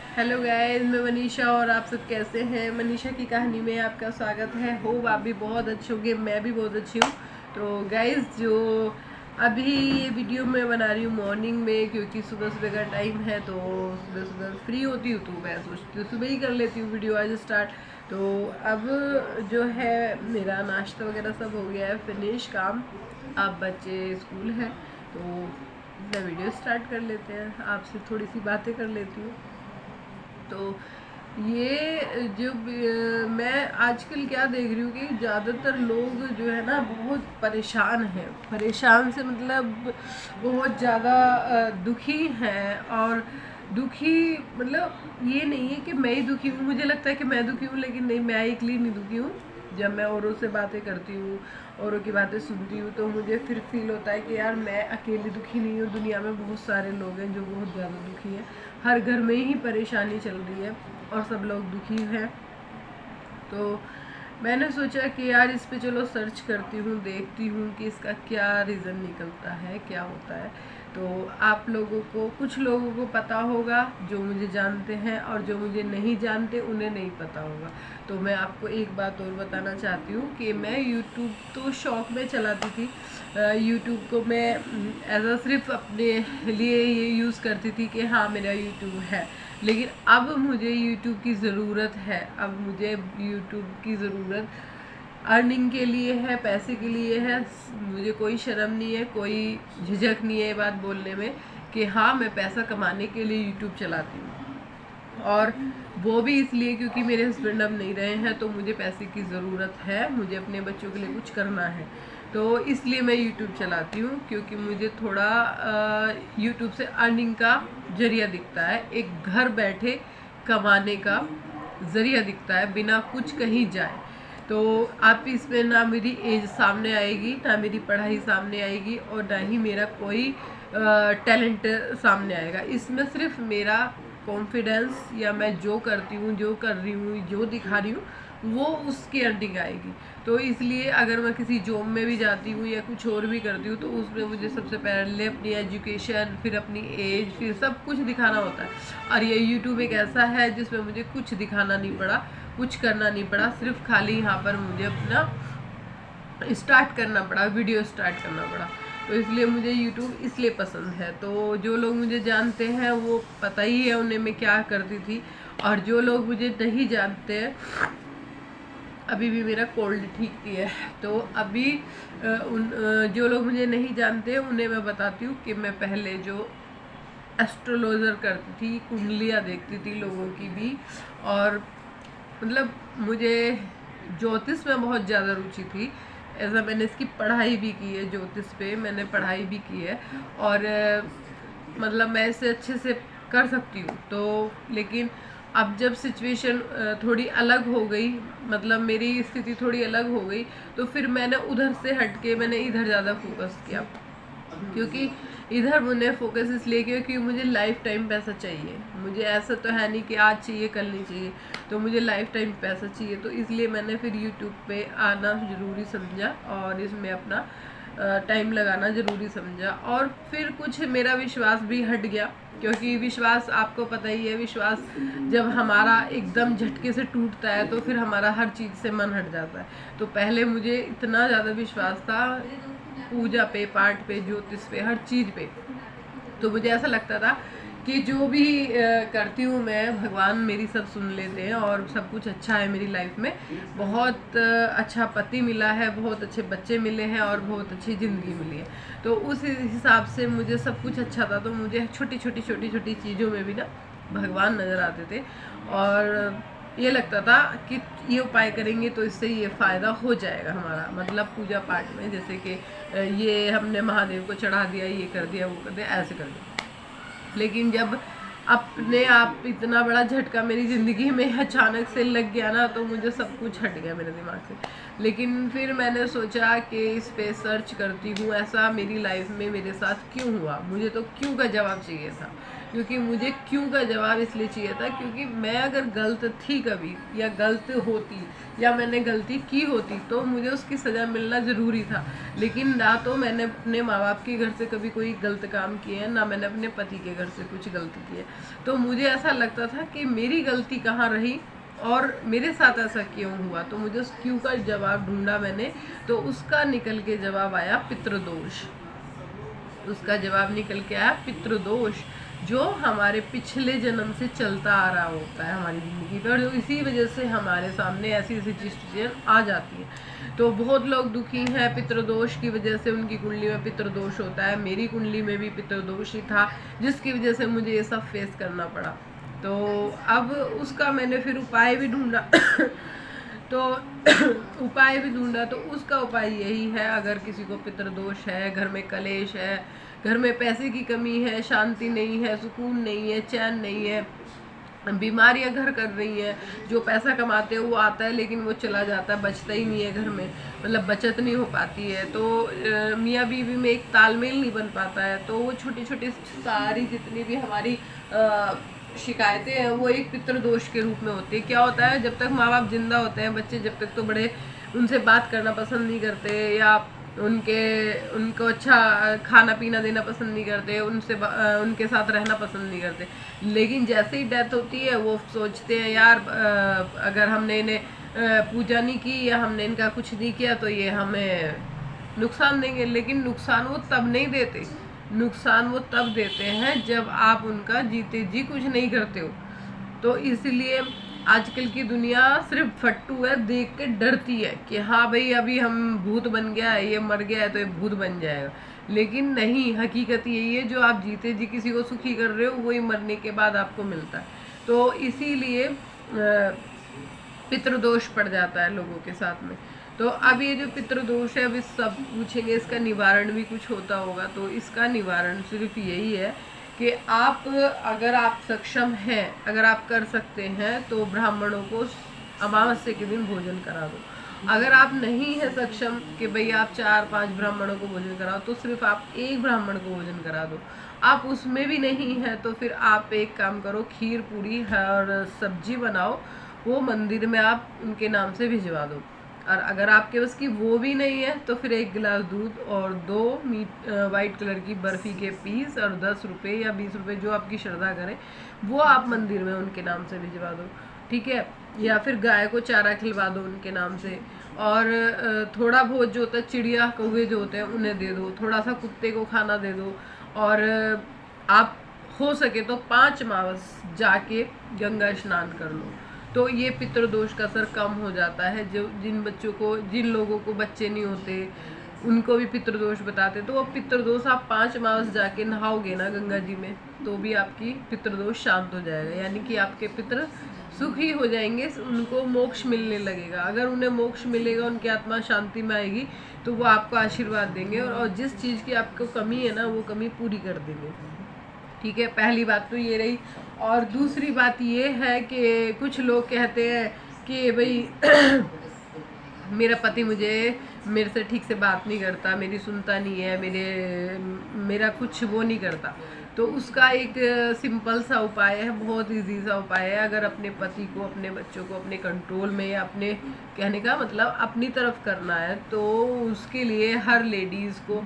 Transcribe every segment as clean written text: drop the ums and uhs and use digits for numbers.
Hello guys, मैं मनीषा और आप सब कैसे हैं। मनीषा की कहानी में आपका स्वागत है। होप आप भी बहुत अच्छे होंगे, मैं भी बहुत अच्छी हूँ। तो गाइस, जो अभी ये वीडियो मैं बना रही हूँ मॉर्निंग में, क्योंकि सुबह सुबह का टाइम है, तो सुबह सुबह फ्री होती हूँ तो मैं सोचती हूँ सुबह ही कर लेती हूँ वीडियो आज स्टार्ट। तो अब जो है मेरा नाश्ता वगैरह सब हो गया है फिनिश काम। अब बच्चे स्कूल है तो मैं वीडियो स्टार्ट कर लेते हैं, आपसे थोड़ी सी बातें कर लेती हूँ। तो ये जो मैं आजकल क्या देख रही हूँ कि ज़्यादातर लोग जो है ना बहुत परेशान हैं। परेशान से मतलब बहुत ज़्यादा दुखी हैं। और दुखी मतलब ये नहीं है कि मैं ही दुखी हूँ, मुझे लगता है कि मैं दुखी हूँ, लेकिन नहीं, मैं अकेली नहीं दुखी हूँ। जब मैं औरों से बातें करती हूँ, औरों की बातें सुनती हूँ, तो मुझे फिर फील होता है कि यार मैं अकेली दुखी नहीं हूँ, दुनिया में बहुत सारे लोग हैं जो बहुत ज़्यादा दुखी हैं। हर घर में ही परेशानी चल रही है और सब लोग दुखी हैं। तो मैंने सोचा कि यार इस पे चलो सर्च करती हूँ, देखती हूँ कि इसका क्या रीज़न निकलता है, क्या होता है। तो आप लोगों को, कुछ लोगों को पता होगा जो मुझे जानते हैं, और जो मुझे नहीं जानते उन्हें नहीं पता होगा। तो मैं आपको एक बात और बताना चाहती हूँ कि मैं यूट्यूब तो शौक में चलाती थी। यूट्यूब को मैं एज अ सिर्फ अपने लिए ये यूज़ करती थी कि हाँ मेरा यूट्यूब है। लेकिन अब मुझे यूट्यूब की ज़रूरत है, अब मुझे यूट्यूब की ज़रूरत अर्निंग के लिए है, पैसे के लिए है। मुझे कोई शर्म नहीं है, कोई झिझक नहीं है ये बात बोलने में कि हाँ मैं पैसा कमाने के लिए यूट्यूब चलाती हूँ। और वो भी इसलिए क्योंकि मेरे हस्बैंड अब नहीं रहे हैं, तो मुझे पैसे की ज़रूरत है, मुझे अपने बच्चों के लिए कुछ करना है। तो इसलिए मैं यूट्यूब चलाती हूँ, क्योंकि मुझे थोड़ा यूट्यूब से अर्निंग का ज़रिया दिखता है, एक घर बैठे कमाने का ज़रिया दिखता है बिना कुछ कहीं जाए। तो आप इसमें ना मेरी एज सामने आएगी, ना मेरी पढ़ाई सामने आएगी, और ना ही मेरा कोई टैलेंट सामने आएगा। इसमें सिर्फ मेरा कॉन्फिडेंस, या मैं जो करती हूँ, जो कर रही हूँ, जो दिखा रही हूँ, वो उसकी अर्निंग आएगी। तो इसलिए अगर मैं किसी जॉब में भी जाती हूँ या कुछ और भी करती हूँ, तो उसमें मुझे सबसे पहले अपनी एजुकेशन, फिर अपनी एज, फिर सब कुछ दिखाना होता है। और ये यूट्यूब एक ऐसा है जिसमें मुझे कुछ दिखाना नहीं पड़ा, कुछ करना नहीं पड़ा, सिर्फ खाली यहाँ पर मुझे अपना स्टार्ट करना पड़ा, वीडियो स्टार्ट करना पड़ा। तो इसलिए मुझे यूट्यूब इसलिए पसंद है। तो जो लोग मुझे जानते हैं वो पता ही है उन्हें मैं क्या करती थी, और जो लोग मुझे नहीं जानते हैं, अभी भी मेरा कोल्ड ठीक नहीं है, तो अभी जो लोग मुझे नहीं जानते उन्हें मैं बताती हूँ कि मैं पहले जो एस्ट्रोलॉजर करती थी, कुंडलियाँ देखती थी लोगों की भी, और मतलब मुझे ज्योतिष में बहुत ज़्यादा रुचि थी। ऐसा मैंने इसकी पढ़ाई भी की है, ज्योतिष पे मैंने पढ़ाई भी की है, और मतलब मैं इसे अच्छे से कर सकती हूँ। तो लेकिन अब जब सिचुएशन थोड़ी अलग हो गई, मतलब मेरी स्थिति थोड़ी अलग हो गई, तो फिर मैंने उधर से हट के मैंने इधर ज़्यादा फोकस किया। क्योंकि इधर मैंने फोकस इसलिए किया क्योंकि मुझे लाइफ टाइम पैसा चाहिए। मुझे ऐसा तो है नहीं कि आज चाहिए कल नहीं चाहिए, तो मुझे लाइफ टाइम पैसा चाहिए। तो इसलिए मैंने फिर यूट्यूब पे आना ज़रूरी समझा, और इसमें अपना टाइम लगाना ज़रूरी समझा। और फिर कुछ मेरा विश्वास भी हट गया, क्योंकि विश्वास आपको पता ही है, विश्वास जब हमारा एकदम झटके से टूटता है तो फिर हमारा हर चीज़ से मन हट जाता है। तो पहले मुझे इतना ज़्यादा विश्वास था पूजा पे, पाठ पे, ज्योतिष पे, हर चीज़ पे। तो मुझे ऐसा लगता था कि जो भी करती हूँ मैं, भगवान मेरी सब सुन लेते हैं, और सब कुछ अच्छा है मेरी लाइफ में। बहुत अच्छा पति मिला है, बहुत अच्छे बच्चे मिले हैं, और बहुत अच्छी ज़िंदगी मिली है। तो उस हिसाब से मुझे सब कुछ अच्छा था। तो मुझे छोटी छोटी चीज़ों में भी ना भगवान नज़र आते थे, और ये लगता था कि ये उपाय करेंगे तो इससे ये फ़ायदा हो जाएगा हमारा, मतलब पूजा पाठ में, जैसे कि ये हमने महादेव को चढ़ा दिया, ये कर दिया, वो कर दिया, ऐसे कर दिया। लेकिन जब अपने आप इतना बड़ा झटका मेरी ज़िंदगी में अचानक से लग गया ना, तो मुझे सब कुछ हट गया मेरे दिमाग से। लेकिन फिर मैंने सोचा कि इस पे सर्च करती हूँ, ऐसा मेरी लाइफ में मेरे साथ क्यों हुआ, मुझे तो क्यों का जवाब चाहिए था। क्योंकि मुझे क्यों का जवाब इसलिए चाहिए था, क्योंकि मैं अगर गलत थी कभी या गलत होती या मैंने गलती की होती तो मुझे उसकी सज़ा मिलना ज़रूरी था। लेकिन ना तो मैंने अपने माँ बाप के घर से कभी कोई गलत काम किए हैं, ना मैंने अपने पति के घर से कुछ गलती की है। तो मुझे ऐसा लगता था कि मेरी गलती कहाँ रही और मेरे साथ ऐसा क्यों हुआ। तो मुझे उस क्यों का जवाब ढूंढा मैंने, तो उसका निकल के जवाब आया पितृदोष। उसका जवाब निकल के आया पितृदोष, जो हमारे पिछले जन्म से चलता आ रहा होता है हमारी ज़िंदगी पर, जो इसी वजह से हमारे सामने ऐसी ऐसी चीज़ें आ जाती हैं। तो बहुत लोग दुखी हैं पितृदोष की वजह से, उनकी कुंडली में पितृदोष होता है। मेरी कुंडली में भी पितृदोष ही था, जिसकी वजह से मुझे ये सब फेस करना पड़ा। तो अब उसका मैंने फिर उपाय भी ढूंढा तो उपाय भी ढूंढा, तो उसका उपाय यही है, अगर किसी को पितृदोष है, घर में कलेश है, घर में पैसे की कमी है, शांति नहीं है, सुकून नहीं है, चैन नहीं है, बीमारियां घर कर रही हैं, जो पैसा कमाते हैं वो आता है लेकिन वो चला जाता है, बचता ही नहीं है घर में, मतलब बचत नहीं हो पाती है, तो मियाँ बीवी में एक तालमेल नहीं बन पाता है। तो वो छोटी छोटी सारी जितनी भी हमारी शिकायतें हैं वो एक पितृदोष के रूप में होती है। क्या होता है, जब तक माँ बाप जिंदा होते हैं, बच्चे जब तक तो बड़े उनसे बात करना पसंद नहीं करते, या उनको अच्छा खाना पीना देना पसंद नहीं करते, उनके साथ रहना पसंद नहीं करते। लेकिन जैसे ही डेथ होती है वो सोचते हैं यार अगर हमने इन्हें पूजा नहीं की या हमने इनका कुछ नहीं किया तो ये हमें नुकसान देंगे। लेकिन नुकसान वो तब नहीं देते, नुकसान वो तब देते हैं जब आप उनका जीते जी कुछ नहीं करते हो। तो इसलिए आजकल की दुनिया सिर्फ फट्टू है, देख के डरती है कि हाँ भाई अभी हम भूत बन गया है, ये मर गया है तो ये भूत बन जाएगा। लेकिन नहीं, हकीकत यही है, जो आप जीते जी किसी को सुखी कर रहे हो वही मरने के बाद आपको मिलता है। तो इसीलिए पितृदोष पड़ जाता है लोगों के साथ में। तो अब ये जो पितृदोष है, अभी सब पूछेंगे इसका निवारण भी कुछ होता होगा। तो इसका निवारण सिर्फ यही है कि आप अगर आप सक्षम हैं, अगर आप कर सकते हैं तो ब्राह्मणों को अमावस्या के दिन भोजन करा दो। अगर आप नहीं है सक्षम कि भाई आप 4-5 ब्राह्मणों को भोजन कराओ, तो सिर्फ आप एक ब्राह्मण को भोजन करा दो। आप उसमें भी नहीं है तो फिर आप एक काम करो, खीर पूरी और सब्जी बनाओ, वो मंदिर में आप उनके नाम से भिजवा दो। और अगर आपके बस की वो भी नहीं है तो फिर 1 गिलास दूध और 2 वाइट कलर की बर्फ़ी के पीस और 10 रुपये या 20 रुपये जो आपकी श्रद्धा करे, वो आप मंदिर में उनके नाम से भिजवा दो, ठीक है। या फिर गाय को चारा खिलवा दो उनके नाम से, और थोड़ा बहुत जो होता है चिड़िया कौवे जो होते हैं उन्हें दे दो, थोड़ा सा कुत्ते को खाना दे दो। और आप हो सके तो 5 मास जाके गंगा स्नान कर लो, तो ये पितृदोष का असर कम हो जाता है। जो जिन लोगों को बच्चे नहीं होते उनको भी पितृदोष बताते, तो वो पितृदोष आप 5 मास जाके नहाओगे ना गंगा जी में, तो भी आपकी पितृदोष शांत हो जाएगा, यानी कि आपके पितृ सुखी हो जाएंगे, उनको मोक्ष मिलने लगेगा। अगर उन्हें मोक्ष मिलेगा, उनकी आत्मा शांति में आएगी, तो वो आपको आशीर्वाद देंगे और जिस चीज़ की आपको कमी है ना वो कमी पूरी कर देंगे, ठीक है। पहली बात तो ये रही। और दूसरी बात ये है कि कुछ लोग कहते हैं कि भाई मेरा पति मेरे से ठीक से बात नहीं करता, मेरी सुनता नहीं है, मेरा कुछ वो नहीं करता। तो उसका एक सिंपल सा उपाय है, बहुत इजी सा उपाय है। अगर अपने पति को, अपने बच्चों को अपने कंट्रोल में, या अपने कहने का मतलब अपनी तरफ करना है, तो उसके लिए हर लेडीज़ को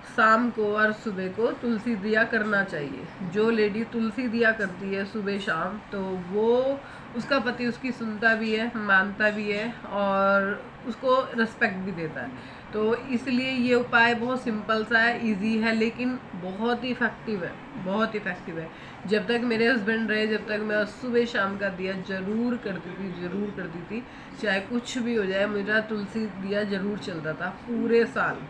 शाम को और सुबह को तुलसी दिया करना चाहिए। जो लेडी तुलसी दिया करती है सुबह शाम, तो वो उसका पति उसकी सुनता भी है, मानता भी है और उसको रिस्पेक्ट भी देता है। तो इसलिए ये उपाय बहुत सिंपल सा है, इजी है, लेकिन बहुत ही इफ़ेक्टिव है, बहुत इफ़ेक्टिव है। जब तक मेरे हस्बैंड रहे, जब तक मैं सुबह शाम का दिया ज़रूर करती थी, चाहे कुछ भी हो जाए, मेरा तुलसी दिया ज़रूर चलता था पूरे साल।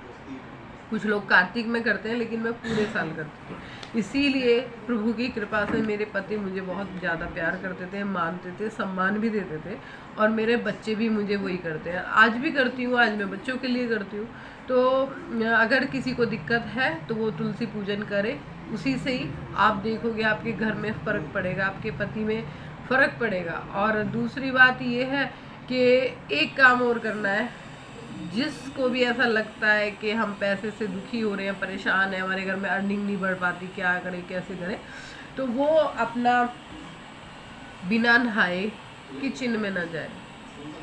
कुछ लोग कार्तिक में करते हैं, लेकिन मैं पूरे साल करती थी। इसीलिए प्रभु की कृपा से मेरे पति मुझे बहुत ज़्यादा प्यार करते थे, मानते थे, सम्मान भी देते थे, और मेरे बच्चे भी मुझे वही करते हैं। आज भी करती हूँ, आज मैं बच्चों के लिए करती हूँ। तो अगर किसी को दिक्कत है तो वो तुलसी पूजन करे, उसी से ही आप देखोगे आपके घर में फ़र्क पड़ेगा, आपके पति में फ़र्क पड़ेगा। और दूसरी बात ये है कि एक काम और करना है, जिसको भी ऐसा लगता है कि हम पैसे से दुखी हो रहे हैं, परेशान है, हमारे घर में अर्निंग नहीं बढ़ पाती, क्या करें कैसे करें, तो वो अपना बिना नहाए किचन में ना जाए,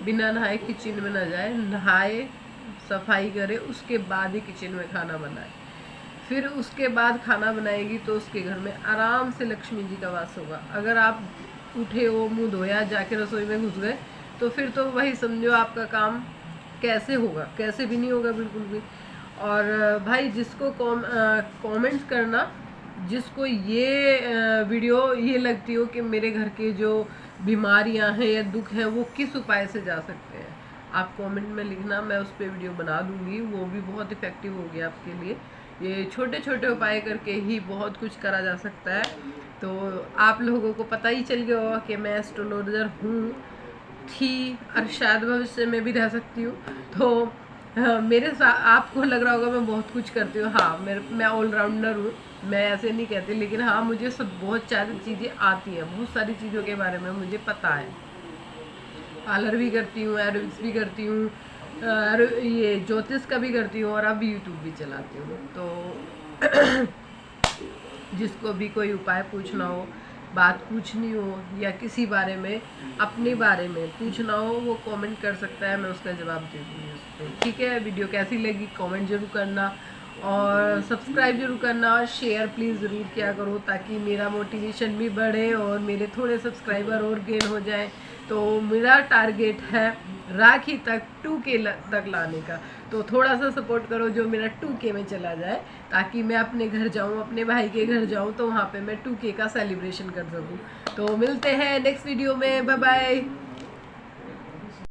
बिना नहाए किचन में ना जाए, नहाए सफाई करे उसके बाद ही किचन में खाना बनाए। फिर उसके बाद खाना बनाएगी तो उसके घर में आराम से लक्ष्मी जी का वास होगा। अगर आप उठे हो, मुंह धोया, जाके रसोई में घुस गए तो फिर तो वही समझो आपका काम कैसे होगा, कैसे भी नहीं होगा बिल्कुल भी। और भाई जिसको कमेंट्स करना, जिसको ये वीडियो ये लगती हो कि मेरे घर के जो बीमारियां हैं या दुख हैं वो किस उपाय से जा सकते हैं, आप कमेंट में लिखना, मैं उस पर वीडियो बना दूंगी। वो भी बहुत इफ़ेक्टिव होगी आपके लिए। ये छोटे छोटे उपाय करके ही बहुत कुछ करा जा सकता है। तो आप लोगों को पता ही चल गया होगा कि मैं एस्ट्रोलॉजर हूँ, थी और शायद भविष्य में भी रह सकती हूँ। तो मेरे साथ आपको लग रहा होगा मैं बहुत कुछ करती हूँ। हाँ, मैं ऑलराउंडर हूँ, मैं ऐसे नहीं कहती, लेकिन हाँ मुझे सब बहुत सारी चीज़ें आती हैं, बहुत सारी चीज़ों के बारे में मुझे पता है। पार्लर भी करती हूँ, एरोबिक्स भी करती हूँ, ये ज्योतिष का भी करती हूँ और अब यूट्यूब भी चलाती हूँ। तो जिसको भी कोई उपाय पूछना हो, बात पूछनी हो या किसी बारे में, अपने बारे में पूछना हो, वो कमेंट कर सकता है, मैं उसका जवाब दे दूँगी उस पर। ठीक है, वीडियो कैसी लगी कमेंट जरूर करना और सब्सक्राइब जरूर करना और शेयर प्लीज़ ज़रूर किया करो ताकि मेरा मोटिवेशन भी बढ़े और मेरे थोड़े सब्सक्राइबर और गेन हो जाए। तो मेरा टारगेट है राखी तक 2K तक लाने का, तो थोड़ा सा सपोर्ट करो जो मेरा 2K में चला जाए, ताकि मैं अपने घर जाऊं, अपने भाई के घर जाऊं तो वहाँ पे मैं 2K का सेलिब्रेशन कर सकूं। तो मिलते हैं नेक्स्ट वीडियो में, बाय बाय।